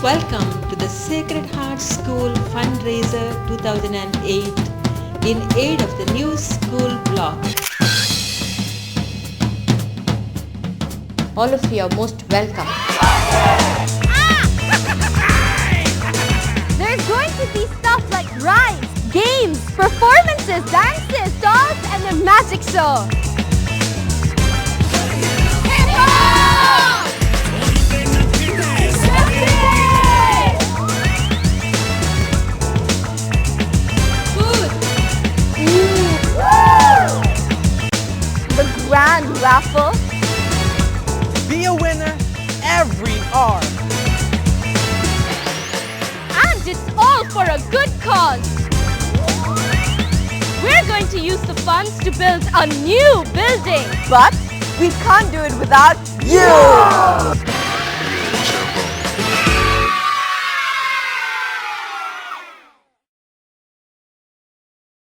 Welcome to the Sacred Heart School Fundraiser 2008 in aid of the new school block. All of you are most welcome. There's going to be stuff like rides, games, performances, dances, dolls, and a magic show. The grand raffle. Be a winner every hour. And it's all for a good cause. We're going to use the funds to build a new building. But we can't do it without you!